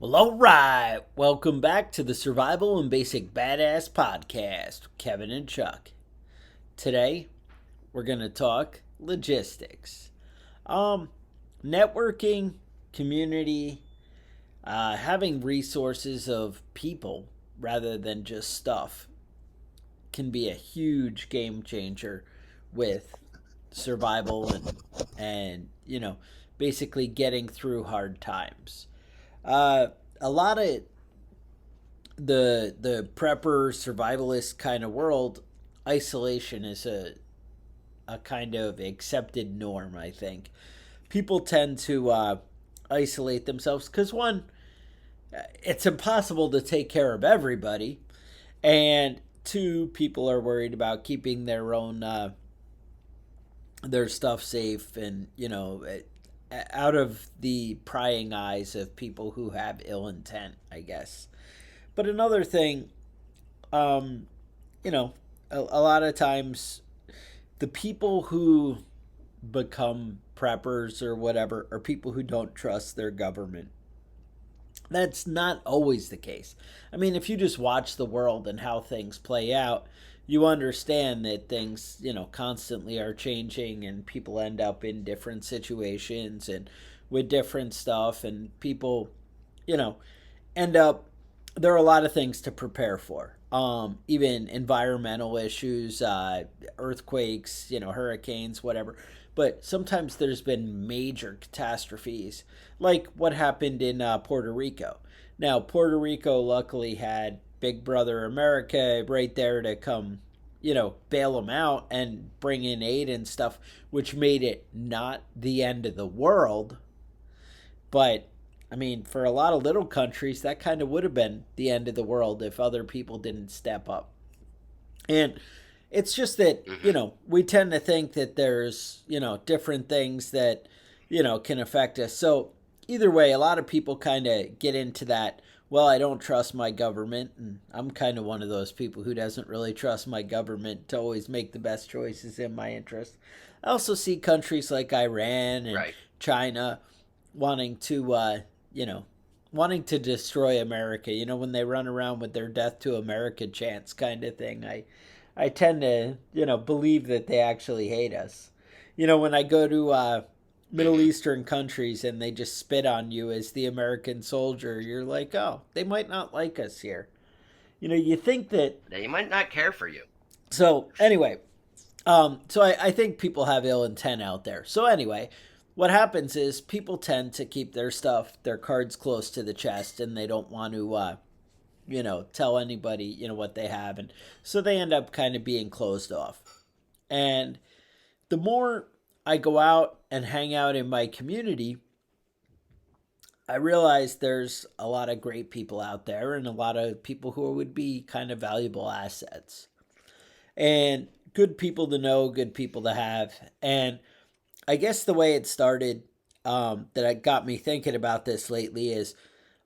Well, all right. Welcome back to the Survival and Basic Badass Podcast, Kevin and Chuck. Today, we're going to talk logistics. Um, Networking, community, having resources of people rather than just stuff can be a huge game changer with survival and basically getting through hard times. Uh, a lot of the prepper survivalist kind of world, isolation is a kind of accepted norm. I think people tend to isolate themselves because one, it's impossible to take care of everybody, and two, people are worried about keeping their stuff safe and out of the prying eyes of people who have ill intent, I guess. But another thing, um, you know, a lot of times the people who become preppers or whatever are people who don't trust their government. That's not always the case. I mean, if you just watch the world and how things play out, you understand that things, constantly are changing and people end up in different situations and with different stuff, and people, you know, end up there are a lot of things to prepare for. Even environmental issues, earthquakes, hurricanes, whatever. But sometimes there's been major catastrophes, like what happened in Puerto Rico. Now, Puerto Rico luckily had Big Brother America right there to come, bail them out and bring in aid and stuff, which made it not the end of the world, but I mean, for a lot of little countries, that kind of would have been the end of the world if other people didn't step up. And it's just that, we tend to think that there's, different things that, can affect us. So either way, a lot of people kind of get into that. Well, I don't trust my government. And I'm kind of one of those people who doesn't really trust my government to always make the best choices in my interest. I also see countries like Iran and Right. China wanting to you know wanting to destroy America, when they run around with their death to America chants kind of thing. I tend to, believe that they actually hate us. When I go to Middle hmm Eastern countries and they just spit on you as the American soldier, you're like, "Oh, they might not like us here." You think that. They might not care for you. So anyway, I think people have ill intent out there. So anyway, what happens is people tend to keep their stuff, their cards close to the chest, and they don't want to, tell anybody, what they have, and so they end up kind of being closed off. And the more I go out and hang out in my community, I realize there's a lot of great people out there and a lot of people who would be kind of valuable assets and good people to know, good people to have. And I guess the way it started, that got me thinking about this lately is,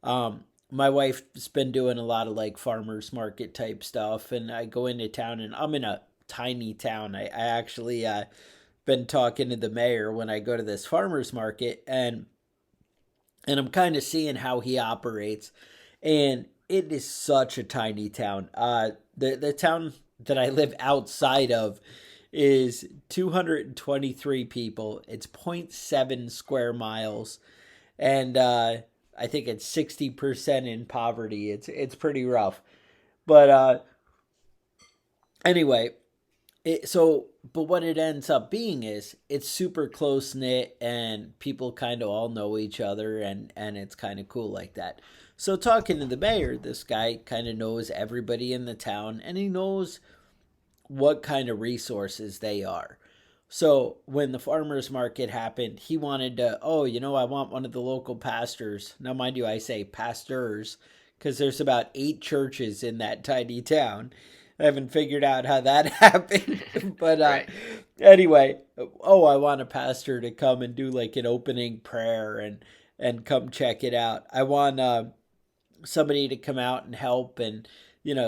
my wife's been doing a lot of like farmers market type stuff, and I go into town, and I'm in a tiny town. I actually been talking to the mayor when I go to this farmers market, and I'm kind of seeing how he operates, and it is such a tiny town. The town that I live outside of is 223 people. It's zero point 0.7 square miles, and I think it's 60% in poverty. It's pretty rough. But anyway, but what it ends up being is it's super close knit and people kind of all know each other, and it's kind of cool like that. So talking to the mayor, this guy kind of knows everybody in the town, and he knows what kind of resources they are. So when the farmers market happened, he wanted to, oh, I want one of the local pastors. Now, mind you, I say pastors because there's about 8 churches in that tiny town. I haven't figured out how that happened. But Right. anyway, oh, I want a pastor to come and do like an opening prayer and come check it out. I want somebody to come out and help and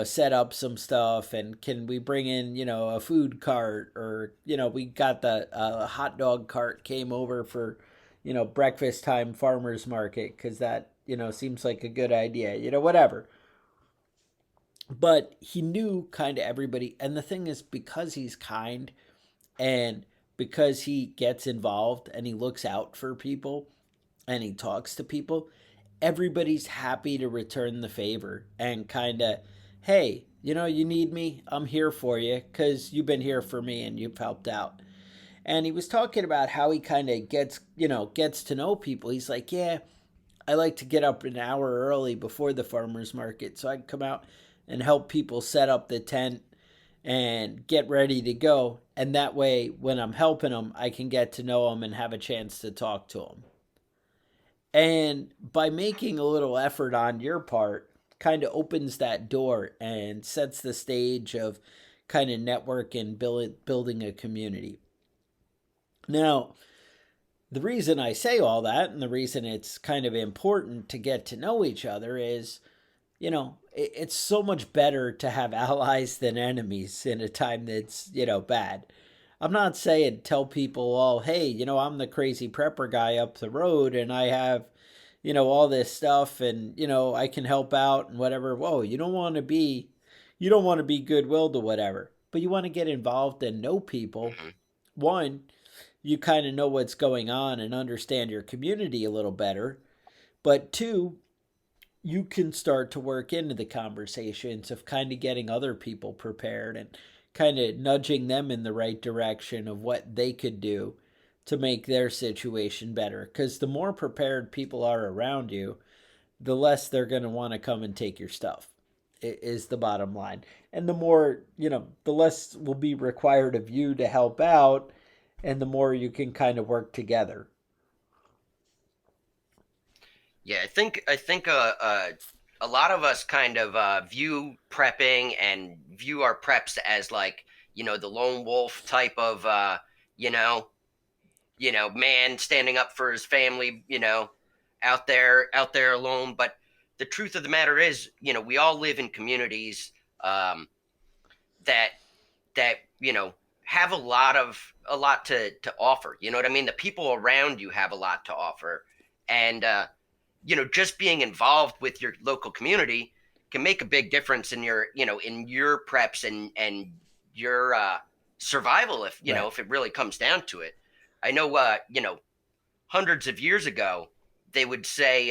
set up some stuff, and can we bring in a food cart, or we got the hot dog cart came over for breakfast time farmers market, because that seems like a good idea, whatever. But he knew kind of everybody. And the thing is, because he's kind and because he gets involved and he looks out for people and he talks to people, everybody's happy to return the favor and kind of, hey, you need me, I'm here for you because you've been here for me and you've helped out. And he was talking about how he kind of gets to know people. He's like, yeah, I like to get up an hour early before the farmers market so I can come out and help people set up the tent and get ready to go. And that way, when I'm helping them, I can get to know them and have a chance to talk to them. And by making a little effort on your part, kind of opens that door and sets the stage of kind of network and building a community. Now, the reason I say all that and the reason it's kind of important to get to know each other is, it's so much better to have allies than enemies in a time that's, bad. I'm not saying tell people, oh, hey, I'm the crazy prepper guy up the road and I have, all this stuff and, I can help out and whatever. Whoa, you don't want to be goodwill to whatever, but you want to get involved and know people. Hmm. One, you kind of know what's going on and understand your community a little better. But two, you can start to work into the conversations of kind of getting other people prepared and kind of nudging them in the right direction of what they could do to make their situation better. Because the more prepared people are around you, the less they're going to want to come and take your stuff, is the bottom line. And the more, the less will be required of you to help out, and the more you can kind of work together. Yeah, I think a lot of us kind of view prepping and view our preps as like, the lone wolf type of you know, man standing up for his family, out there alone. But the truth of the matter is, we all live in communities um, that that have a lot to offer. You know what I mean? The people around you have a lot to offer, and just being involved with your local community can make a big difference in your preps and your survival if Right. if it really comes down to it. I know hundreds of years ago they would say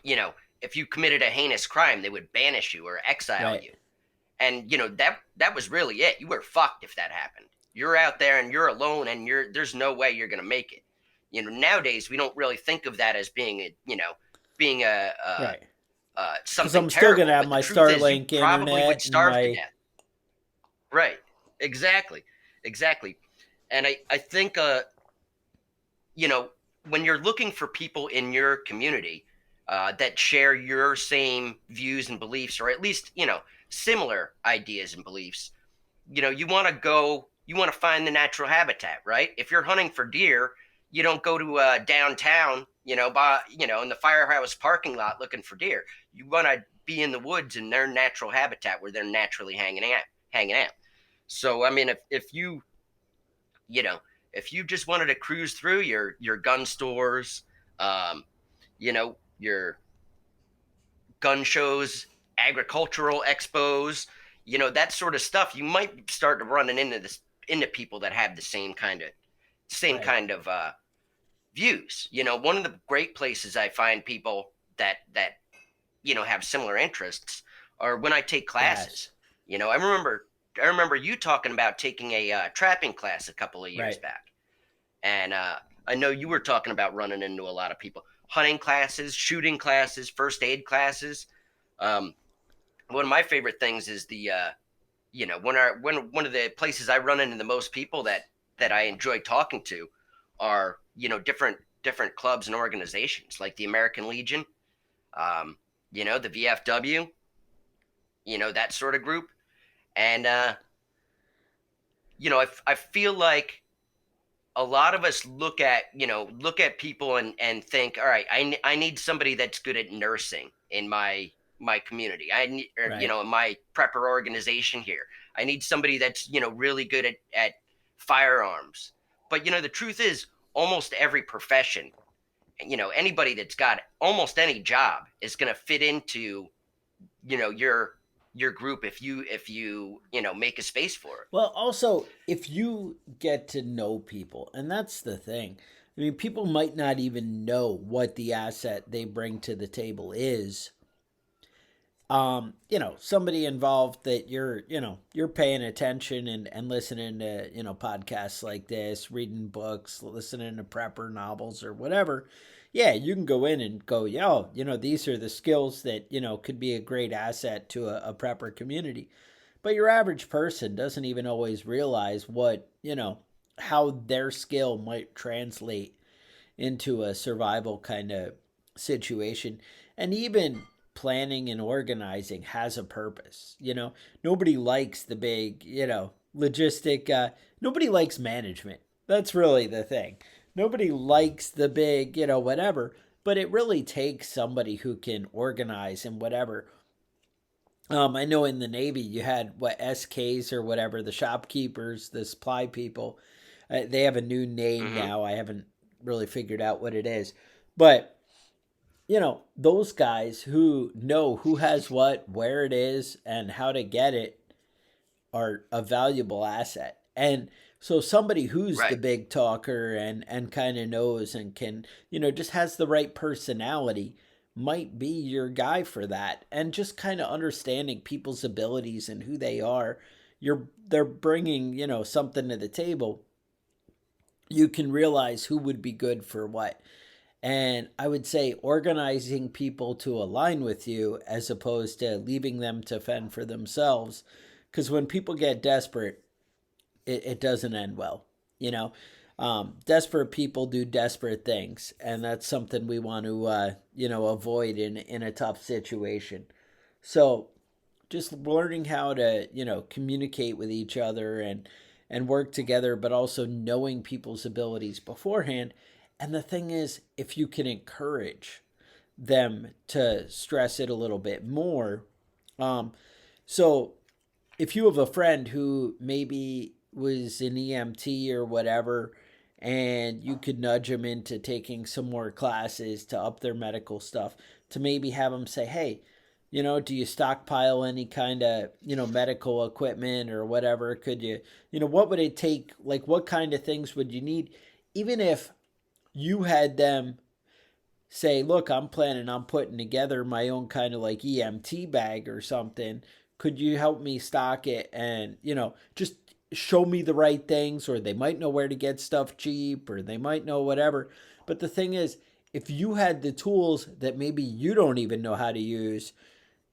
you know if you committed a heinous crime they would banish you or exile Right. you, and that was really it. You were fucked if that happened. You're out there and you're alone and there's no way you're going to make it. Nowadays we don't really think of that as being Right. Because something I'm still going to terrible, have but the my truth is you Starlink probably would internet and starve to my. death. Right. Exactly. Exactly. And I think you know when you're looking for people in your community that share your same views and beliefs, or at least similar ideas and beliefs, you want to find the natural habitat, right? If you're hunting for deer, you don't go to downtown, in the firehouse parking lot looking for deer. You want to be in the woods in their natural habitat where they're naturally hanging out. So I mean, if you know if you just wanted to cruise through your gun stores, your gun shows, agricultural expos, that sort of stuff, you might start to running into people that have the same Right. kind of views. One of the great places I find people that have similar interests are when I take Yes. classes. I remember you talking about taking a trapping class a couple of years Right. back, and I know you were talking about running into a lot of people. Hunting classes, shooting classes, first aid classes. Um, One of my favorite things is the one of the places I run into the most people that I enjoy talking to are different clubs and organizations like the American Legion, um, the VFW, that sort of group, and I feel like a lot of us look at people and think, all right, I need somebody that's good at nursing in my community. I need, or, Right. in my prepper organization here. I need somebody that's really good at firearms. But the truth is, almost every profession anybody that's got almost any job is going to fit into, your group if you make a space for it. Well, also, if you get to know people, and that's the thing. I mean, people might not even know what the asset they bring to the table is. Somebody involved that you're paying attention and listening to, podcasts like this, reading books, listening to prepper novels or whatever. Yeah, you can go in and go, yo, these are the skills that, could be a great asset to a prepper community. But your average person doesn't even always realize how their skill might translate into a survival kind of situation. And even planning and organizing has a purpose. Nobody likes the big, logistic, nobody likes management. That's really the thing. Nobody likes the big, whatever, but it really takes somebody who can organize and whatever. I know in the Navy you had SKs or whatever, the shopkeepers, the supply people. They have a new name Mm-hmm. now. I haven't really figured out what it is. But, those guys who know who has what, where it is, and how to get it are a valuable asset. And so somebody who's the Right. big talker and kind of knows and can, just has the right personality might be your guy for that. And just kind of understanding people's abilities and who they are. They're bringing, something to the table. You can realize who would be good for what. And I would say organizing people to align with you as opposed to leaving them to fend for themselves. Because when people get desperate, it doesn't end well. Desperate people do desperate things. And that's something we want to, avoid in a tough situation. So just learning how to, communicate with each other and work together, but also knowing people's abilities beforehand. And the thing is, if you can encourage them to stress it a little bit more. So if you have a friend who maybe was an EMT or whatever, and you could nudge them into taking some more classes to up their medical stuff, to maybe have them say, hey, do you stockpile any kind of, medical equipment or whatever? Could you, what would it take? Like, what kind of things would you need? Even if you had them say, look, I'm planning on putting together my own kind of like EMT bag or something. Could you help me stock it and, just show me the right things? Or they might know where to get stuff cheap, or they might know whatever. But the thing is, if you had the tools that maybe you don't even know how to use,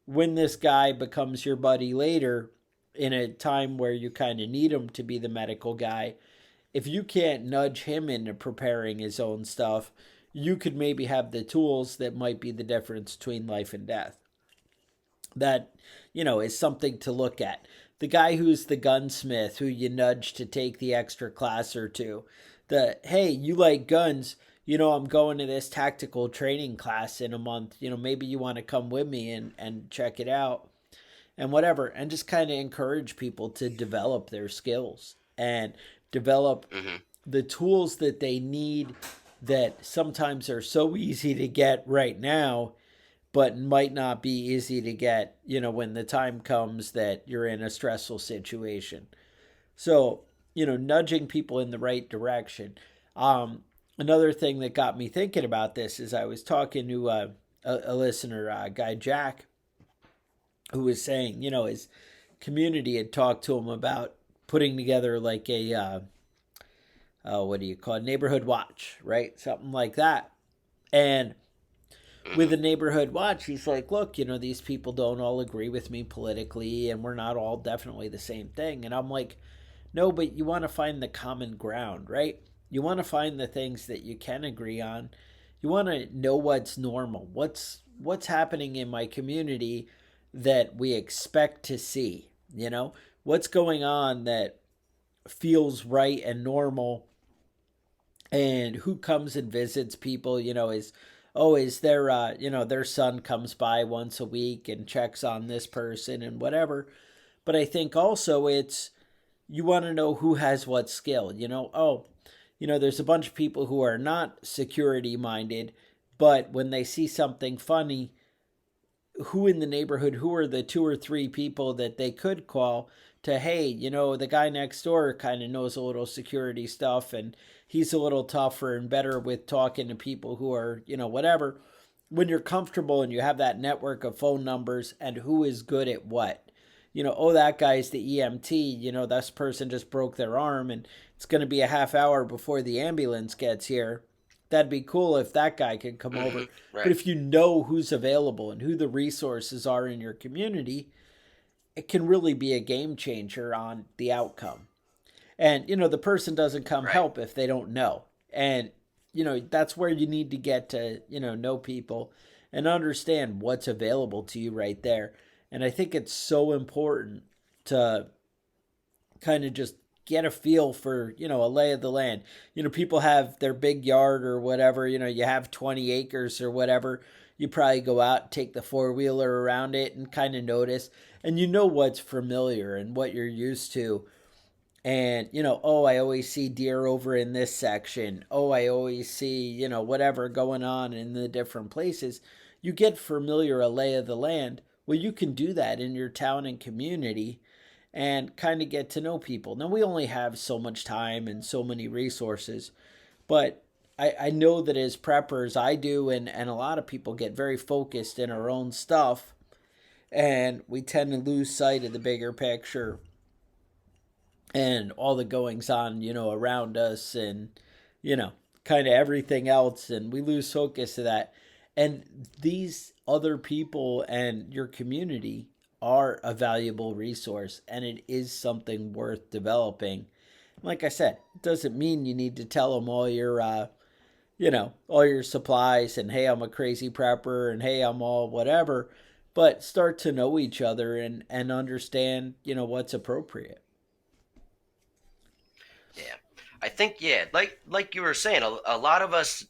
when this guy becomes your buddy later in a time where you kind of need him to be the medical guy, if you can't nudge him into preparing his own stuff, you could maybe have the tools that might be the difference between life and death. That, is something to look at. The guy who's the gunsmith who you nudge to take the extra class or two. Hey, you like guns, I'm going to this tactical training class in a month. Maybe you want to come with me and check it out and whatever. And just kind of encourage people to develop their skills and develop Mm-hmm. the tools that they need that sometimes are so easy to get right now, but might not be easy to get, when the time comes that you're in a stressful situation. So, nudging people in the right direction. Another thing that got me thinking about this is I was talking to a listener, guy Jack, who was saying, his community had talked to him about putting together like a what do you call it? Neighborhood watch, right? Something like that. And with Mm-hmm. the neighborhood watch, he's like, look, these people don't all agree with me politically, and we're not all definitely the same thing. And I'm like, no, but you want to find the common ground, right? You want to find the things that you can agree on. You want to know what's normal. What's happening in my community that we expect to see, What's going on that feels right and normal, and who comes and visits people, is their their son comes by once a week and checks on this person and whatever. But I think also it's, you want to know who has what skill. Oh, There's a bunch of people who are not security minded, but when they see something funny, who in the neighborhood, who are the two or three people that they could call to, hey, the guy next door kind of knows a little security stuff and he's a little tougher and better with talking to people who are, whatever. When you're comfortable and you have that network of phone numbers and who is good at what. Oh, that guy's the EMT, this person just broke their arm and it's going to be a half hour before the ambulance gets here. That'd be cool if that guy could come over. Right. But if you know who's available and who the resources are in your community, it can really be a game changer on the outcome. And, the person doesn't come Right. help if they don't know. And, that's where you need to get to, know people and understand what's available to you right there. And I think it's so important to kind of just get a feel for, a lay of the land. People have their big yard or whatever, you have 20 acres or whatever. You probably go out, take the four-wheeler around it and kind of notice. And what's familiar and what you're used to. And, oh, I always see deer over in this section. Oh, I always see, whatever going on in the different places. You get familiar, a lay of the land. Well, you can do that in your town and community and kind of get to know people. Now, we only have so much time and so many resources, but I know that as preppers, I do, and a lot of people get very focused in our own stuff, and we tend to lose sight of the bigger picture and all the goings on, around us and, kind of everything else. And we lose focus of that. And these other people and your community are a valuable resource and it is something worth developing. Like I said, it doesn't mean you need to tell them all your, all your supplies and, hey, I'm a crazy prepper and, hey, I'm all whatever. But start to know each other and understand, what's appropriate. Yeah. I think, yeah, like you were saying, a lot of us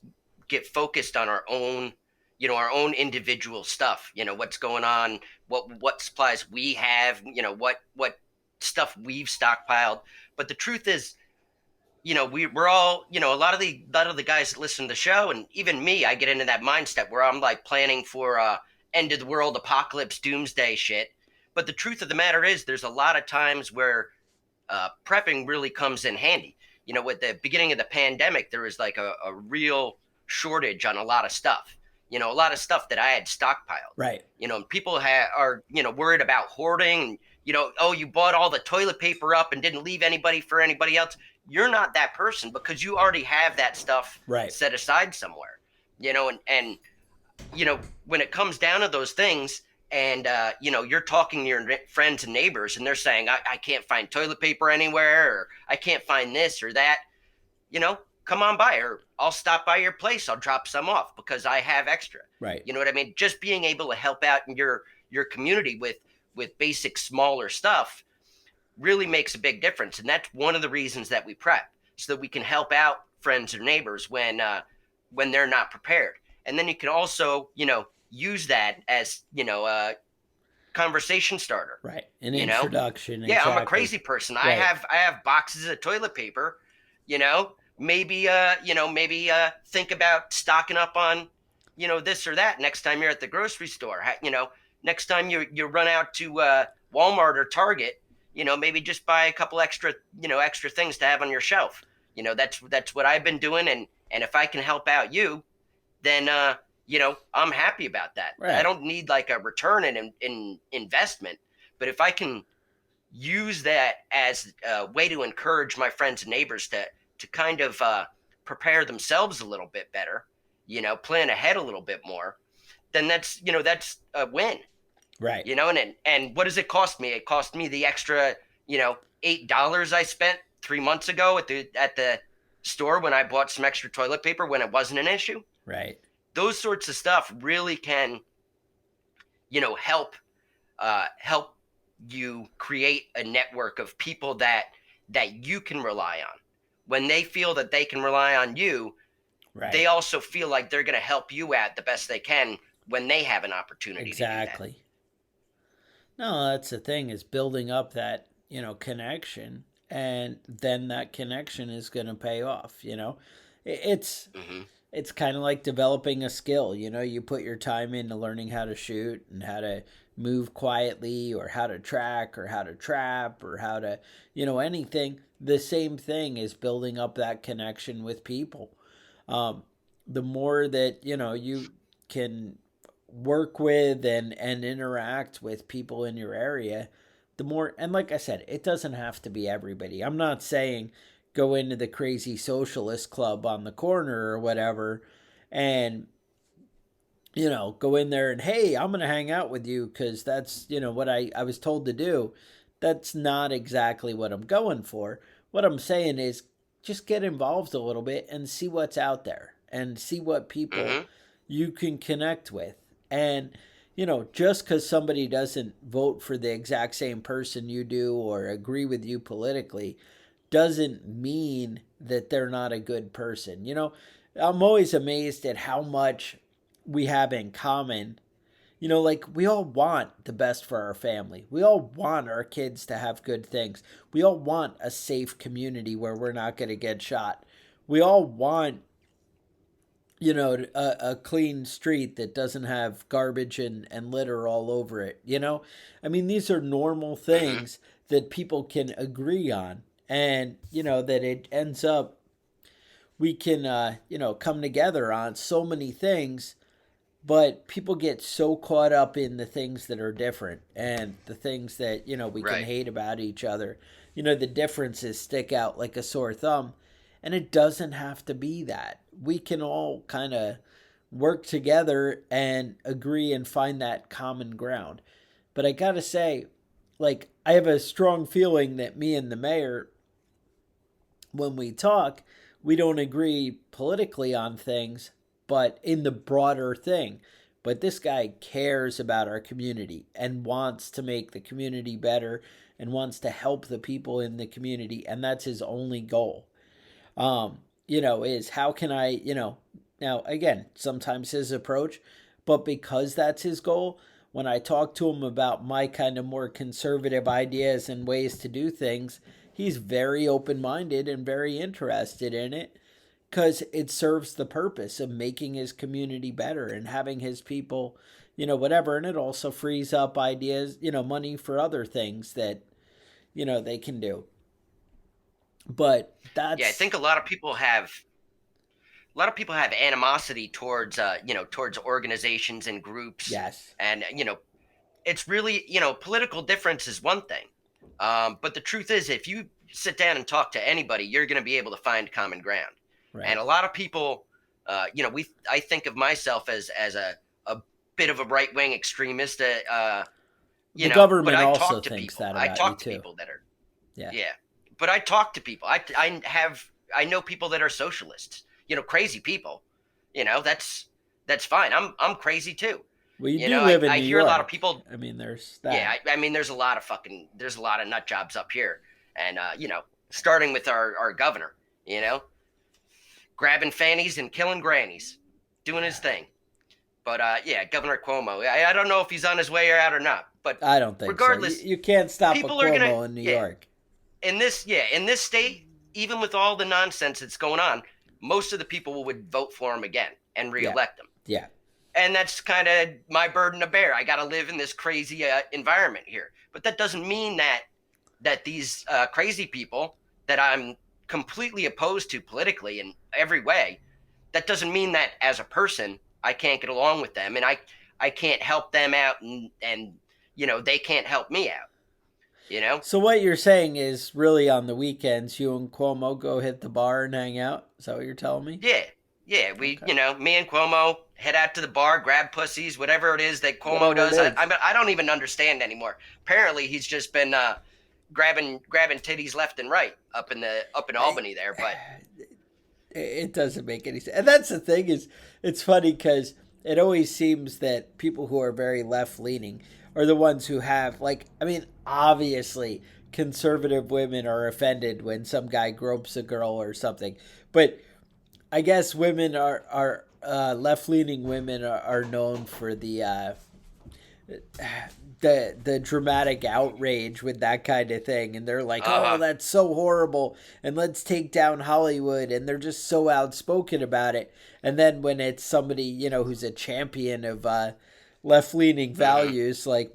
get focused on our own, our own individual stuff, what's going on, what supplies we have, what stuff we've stockpiled. But the truth is, we're all, a lot of the guys that listen to the show, and even me, I get into that mindset where I'm like planning for end of the world apocalypse doomsday shit. But the truth of the matter is there's a lot of times where prepping really comes in handy. With the beginning of the pandemic, there was like a real shortage on a lot of stuff. A lot of stuff that I had stockpiled. Right. And people are worried about hoarding. Oh, you bought all the toilet paper up and didn't leave anybody for anybody else. You're not that person because you already have that stuff right. set aside somewhere. And when it comes down to those things, and you're talking to your friends and neighbors and they're saying I can't find toilet paper anywhere, or I can't find this or that, come on by, or I'll stop by your place, I'll drop some off because I have extra. Right. You know what I mean? Just being able to help out in your community with basic smaller stuff really makes a big difference. And that's one of the reasons that we prep, so that we can help out friends or neighbors when they're not prepared. And then you can also use that as a conversation starter, right? An introduction. Yeah, exactly. I'm a crazy person. Right. I have boxes of toilet paper. Maybe think about stocking up on this or that next time you're at the grocery store. Next time you run out to Walmart or Target, maybe just buy a couple extra things to have on your shelf. That's what I've been doing, and if I can help out you, then I'm happy about that. Right. I don't need like a return in investment, but if I can use that as a way to encourage my friends and neighbors to kind of prepare themselves a little bit better, plan ahead a little bit more, then that's a win. Right. And what does it cost me? It cost me the extra, $8 I spent 3 months ago at the store when I bought some extra toilet paper when it wasn't an issue. Right. Those sorts of stuff really can, help you create a network of people that you can rely on. When they feel that they can rely on you, right, they also feel like they're going to help you out the best they can when they have an opportunity. Exactly. To do that. No, that's the thing, is building up that, connection and then that connection is going to pay off. It's Hmm. it's kind of like developing a skill. You put your time into learning how to shoot and how to move quietly, or how to track, or how to trap, or how to, anything. The same thing is building up that connection with people. um, the more that you can work with and interact with people in your area, the more. And like I said, it doesn't have to be everybody. I'm not saying go into the crazy socialist club on the corner or whatever, and go in there and, hey, I'm going to hang out with you because that's what I was told to do. That's not exactly what I'm going for. What I'm saying is just get involved a little bit and see what's out there and see what people Hmm. you can connect with. And just because somebody doesn't vote for the exact same person you do or agree with you politically doesn't mean that they're not a good person. I'm always amazed at how much we have in common. Like, we all want the best for our family. We all want our kids to have good things. We all want a safe community where we're not going to get shot. We all want, a clean street that doesn't have garbage and litter all over it. I mean, these are normal Hmm. things that people can agree on. And, that it ends up, we can, come together on so many things, but people get so caught up in the things that are different and the things that we can Right. hate about each other. The differences stick out like a sore thumb, and it doesn't have to be that. We can all kind of work together and agree and find that common ground. But I gotta say, like, I have a strong feeling that me and the mayor, when we talk, we don't agree politically on things, but in the broader thing. But this guy cares about our community and wants to make the community better and wants to help the people in the community. And that's his only goal. Is how can I, now again, sometimes his approach, but because that's his goal, when I talk to him about my kind of more conservative ideas and ways to do things, he's very open minded and very interested in it because it serves the purpose of making his community better and having his people, whatever. And it also frees up ideas, money for other things that, they can do. But Yeah, I that's, think a lot of people have animosity towards towards organizations and groups, yes, and it's really, political difference is one thing, but the truth is, if you sit down and talk to anybody, you're going to be able to find common ground. And right. a lot of people, we I think of myself as a bit of a right wing extremist, The but government I also talk to thinks people. that I about you talk to too. people that are, Yeah. yeah, but I talk to people. I know people that are socialists, crazy people. That's fine. I'm crazy too. Well, you You do know, I, live in I New hear a lot of York. people. I mean, there's Yeah, that. I mean, there's a lot of nut jobs up here, and starting with our governor, you know, grabbing fannies and killing grannies, doing his thing. But yeah, Governor Cuomo. I don't know if he's on his way or out or not. But I don't think so. You, regardless, you can't stop a people are gonna, Cuomo in New yeah, York. in this state, even with all the nonsense that's going on, most of the people would vote for him again and Yeah. reelect him. Yeah. And that's kind of my burden to bear. I got to live in this crazy environment here, but that doesn't mean that these crazy people that I'm completely opposed to politically in every way, that doesn't mean that as a person I can't get along with them, and I can't help them out, and they can't help me out. You know? So what you're saying is, really, on the weekends, you and Cuomo go hit the bar and hang out? Is that what you're telling me? Yeah, yeah. We, Okay. me and Cuomo head out to the bar, grab pussies, whatever it is that Cuomo Whatever it does. I is. I, I don't even understand anymore. Apparently, he's just been grabbing titties left and right up in I- Albany there. But It doesn't make any sense. And that's the thing is, it's funny because it always seems that people who are very left leaning are the ones who have, like, I mean, obviously conservative women are offended when some guy gropes a girl or something, but I guess women are left leaning women are known for the the dramatic outrage with that kind of thing, and they're like, "Oh, Uh-huh. that's so horrible," and let's take down Hollywood, and they're just so outspoken about it. And then when it's somebody who's a champion of left leaning Hmm. values, like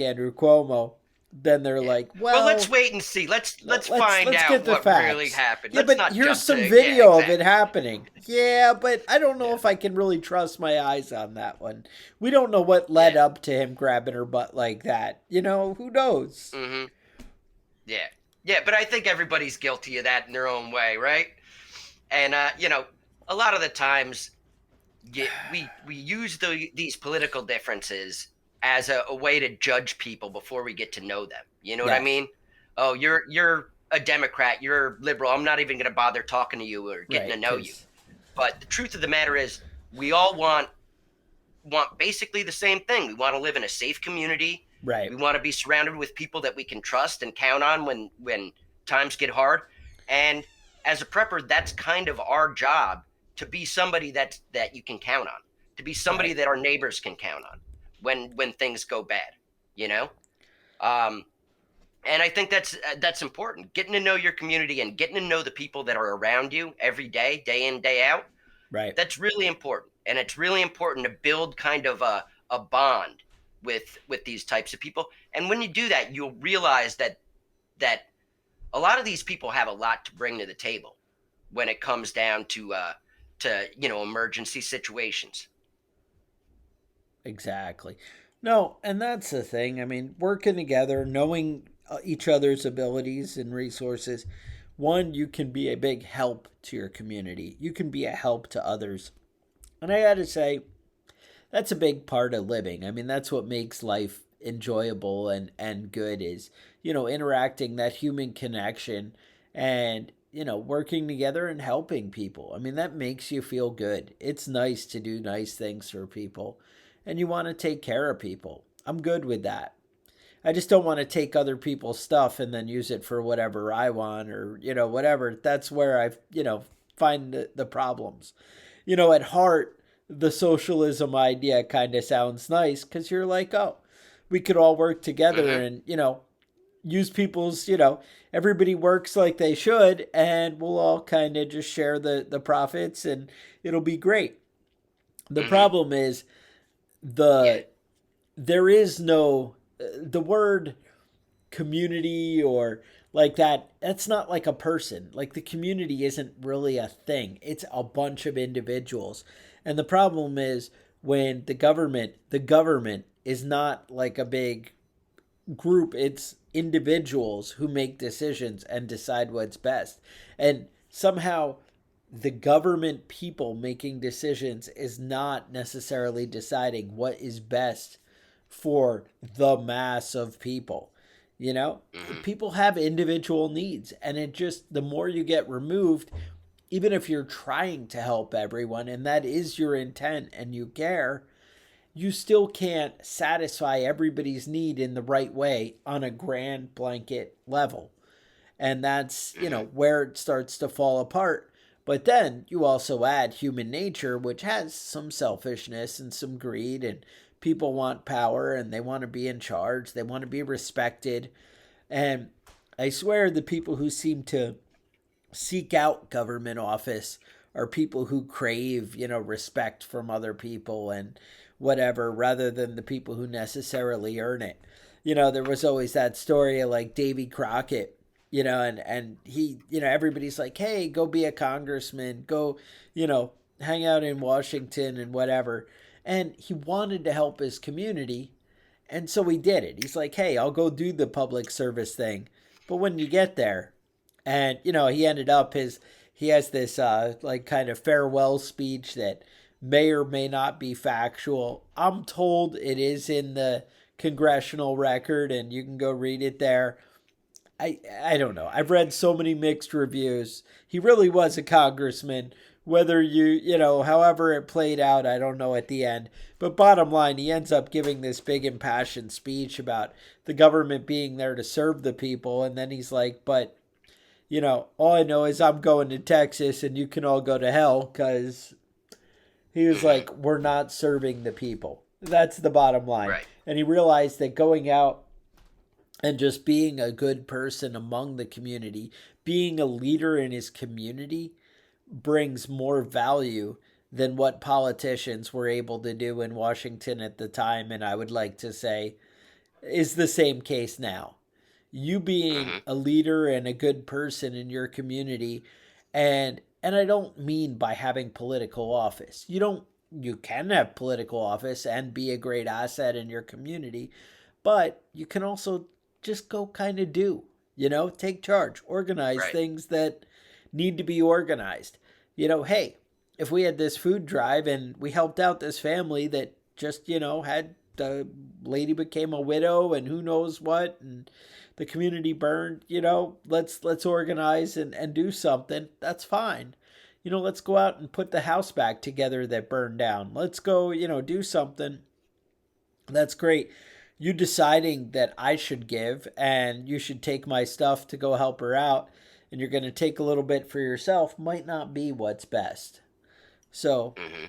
Andrew Cuomo, then they're Yeah. like, Well, let's "Well, wait and see. Let's let's find let's get out the what really facts." happened. Yeah, Let's but not here's jump some to yeah, video of it exactly. happening. Yeah, but I don't know Yeah. if I can really trust my eyes on that one. We don't know what Yeah. led up to him grabbing her butt like that. Who knows? Hmm. Yeah. Yeah, but I think everybody's guilty of that in their own way, right? And a lot of the times we use these political differences as a way to judge people before we get to know them. You know what I Yes. mean? Oh, you're a Democrat, you're liberal. I'm not even going to bother talking to you or getting to Right, know you. cuz But the truth of the matter is, we all want basically the same thing. We want to live in a safe community. right. We want to be surrounded with people that we can trust and count on when times get hard. And as a prepper, that's kind of our job, to be somebody that you can count on, to be somebody Right. that our neighbors can count on when things go bad, you know? Um, and I think that's important. Getting to know your community and getting to know the people that are around you every day in, day out, Right. that's really important, and it's really important to build kind of a bond with these types of people. And when you do that, you'll realize that a lot of these people have a lot to bring to the table when it comes down to emergency situations. Exactly. No, and that's the thing. I mean, working together, knowing each other's abilities and resources, one, you can be a big help to your community. You can be a help to others. And I got to say, that's a big part of living. I mean, that's what makes life enjoyable and good is, interacting, that human connection, and, working together and helping people. I mean, that makes you feel good. It's nice to do nice things for people, and you want to take care of people. I'm good with that. I just don't want to take other people's stuff and then use it for whatever I want, or, whatever. That's where find the problems. At heart, the socialism idea kind of sounds nice because you're like, oh, we could all work together Hmm. and, use people's, everybody works like they should, and we'll all kind of just share the profits, and it'll be great. The Hmm. problem is Yeah. the there is no the word community or like that. That's not like a person. Like, the community isn't really a thing, it's a bunch of individuals. And the problem is when the government is not like a big group, it's individuals who make decisions and decide what's best. And somehow the government people making decisions is not necessarily deciding what is best for the mass of people. You know, Hmm. people have individual needs, and it just, the more you get removed, even if you're trying to help everyone and that is your intent and you care, you still can't satisfy everybody's need in the right way on a grand blanket level. And that's, Hmm. where it starts to fall apart. But then you also add human nature, which has some selfishness and some greed, and people want power and they want to be in charge, they want to be respected. And I swear the people who seem to seek out government office are people who crave, respect from other people and whatever, rather than the people who necessarily earn it. There was always that story of like Davy Crockett, and he, everybody's like, hey, go be a congressman, go, hang out in Washington and whatever. And he wanted to help his community, and so he did it. He's like, hey, I'll go do the public service thing. But when you get there, and he ended up he has this like kind of farewell speech that may or may not be factual. I'm told it is in the congressional record, and you can go read it there. I don't know. I've read so many mixed reviews. He really was a congressman. Whether however it played out, I don't know at the end. But bottom line, he ends up giving this big impassioned speech about the government being there to serve the people. And then he's like, but, all I know is I'm going to Texas and you can all go to hell, because he was Hmm. like, we're not serving the people. That's the bottom line. Right. And he realized that going out and just being a good person among the community, being a leader in his community, brings more value than what politicians were able to do in Washington at the time. And I would like to say is the same case now. You being Hmm. a leader and a good person in your community, and I don't mean by having political office. You can have political office and be a great asset in your community, but you can also just go kind of do, take charge, organize Right. things that need to be organized. Hey, if we had this food drive and we helped out this family that just, had the lady became a widow and who knows what, and the community burned, let's organize and do something. That's fine. Let's go out and put the house back together that burned down. Let's go, do something. That's great. You deciding that I should give and you should take my stuff to go help her out, and you're going to take a little bit for yourself might not be what's best. So, Hmm.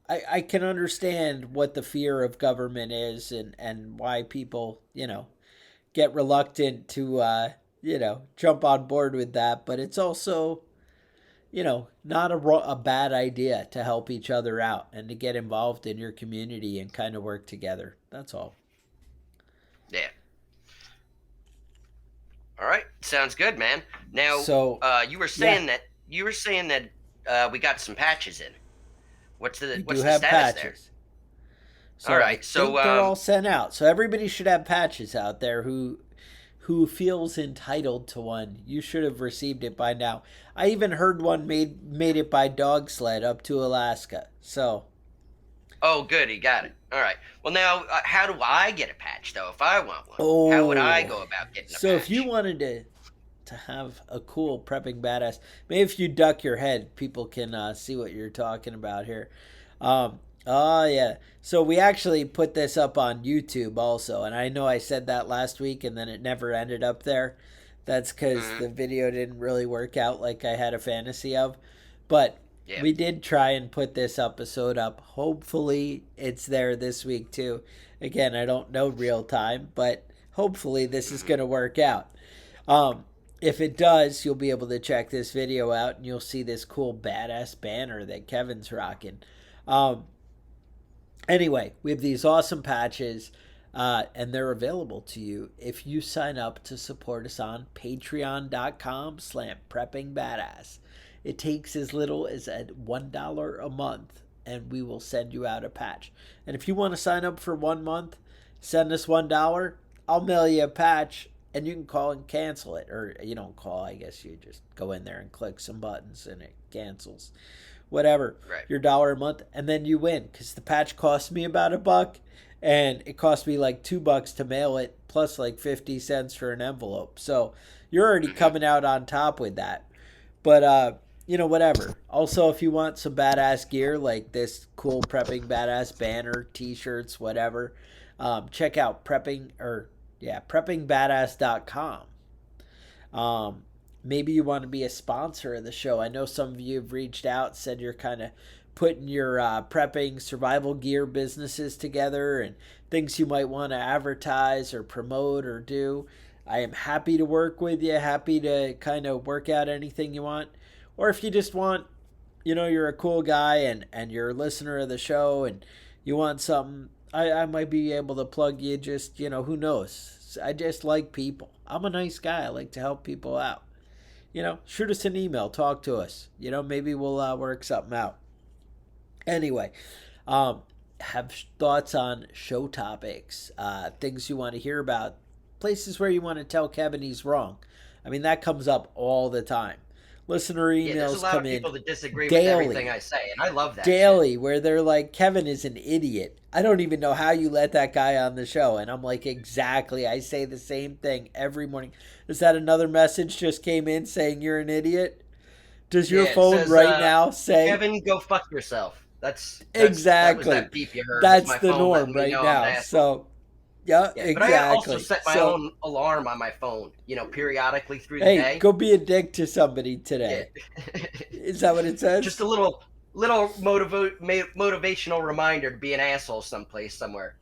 I can understand what the fear of government is, and why people, get reluctant to, jump on board with that. But it's also, not a bad idea to help each other out and to get involved in your community and kind of work together. That's all. Yeah. All right. Sounds good, man. Now, So, you were yeah, saying that we got some patches in. What's the we do what's the have status there? patches. All So I right. So, think they're all sent out. So everybody should have patches out there who feels entitled to one. You should have received it by now. I even heard one made it by dog sled up to Alaska. So, oh, good, he got it. All right. Well, now, how do I get a patch though? If I want one, how would I oh, go about getting a so if you patch? wanted to have a cool prepping badass, maybe if you duck your head, people can see what you're talking about here. Oh yeah. So we actually put this up on YouTube also, and I know I said that last week, and then it never ended up there. That's because Hmm. the video didn't really work out like I had a fantasy of. But Yeah. we did try and put this episode up. Hopefully, it's there this week too. Again, I don't know real time, but hopefully, this is Hmm. going to work out. Um, if it does, you'll be able to check this video out and you'll see this cool badass banner that Kevin's rocking. Um, anyway, we have these awesome patches, and they're available to you if you sign up to support us on patreon.com/slash prepping badass. It takes as little as at $1 a month, and we will send you out a patch. And if you want to sign up for 1 month, send us $1. I'll mail you a patch, and you can call and cancel it. Or you don't call, I guess you just go in there and click some buttons and it cancels. Whatever, Right. your dollar a month, and then you win because the patch cost me about $1, and it cost me like $2 to mail it, plus like 50 cents for an envelope. So you're already Hmm. coming out on top with that. But whatever. Also, if you want some badass gear like this cool prepping badass banner, t-shirts, whatever, check out preppingbadass.com. Um, maybe you want to be a sponsor of the show. I know some of you have reached out, said you're kind of putting your prepping survival gear businesses together and things you might want to advertise or promote or do. I am happy to work with you, happy to kind of work out anything you want. Or if you just want, you're a cool guy and you're a listener of the show and you want something, I might be able to plug you. Just, who knows? I just like people. I'm a nice guy. I like to help people out. Shoot us an email, talk to us. Maybe we'll work something out. Anyway, um, have thoughts on show topics, things you want to hear about, places where you want to tell Kevin he's wrong. I mean, that comes up all the time. Listener Yeah. There's a emails lot come of in people that disagree with everything daily, I say, and I love that shit. daily, where they're like, Kevin is an idiot. I don't even know how you let that guy on the show. And I'm like, exactly. I say the same thing every morning. Is that another message just came in saying you're an idiot? Does Yeah. your It phone says, right now say Kevin, go fuck yourself. That was exactly? that beep you heard. Was That's my the phone norm letting me right know I'm an now. asshole. So, yeah, Yeah, but I also exactly. set my So, own alarm on my phone, periodically through the hey, day. go be a dick to somebody Yeah. today. Is that what it Just says? a little motivational reminder to be an asshole someplace somewhere.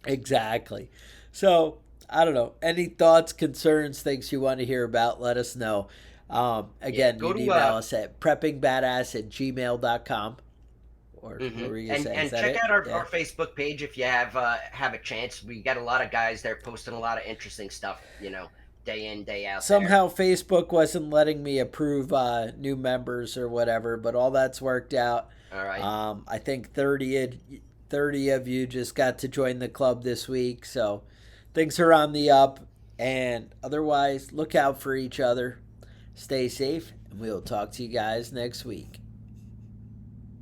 Exactly. So, I don't know. Any thoughts, concerns, things you want to hear about, let us know. Yeah, Again, you go can to email us at preppingbadass@gmail.com. Or what were you going to say? Is and that check it? out our, Yeah. our Facebook page if you have a chance. We got a lot of guys there posting a lot of interesting stuff, day in, day out there. Somehow Facebook wasn't letting me approve new members or whatever, but all that's worked out. All right. I think 30 of you just got to join the club this week, so things are on the up. And otherwise, look out for each other. Stay safe, and we'll talk to you guys next week.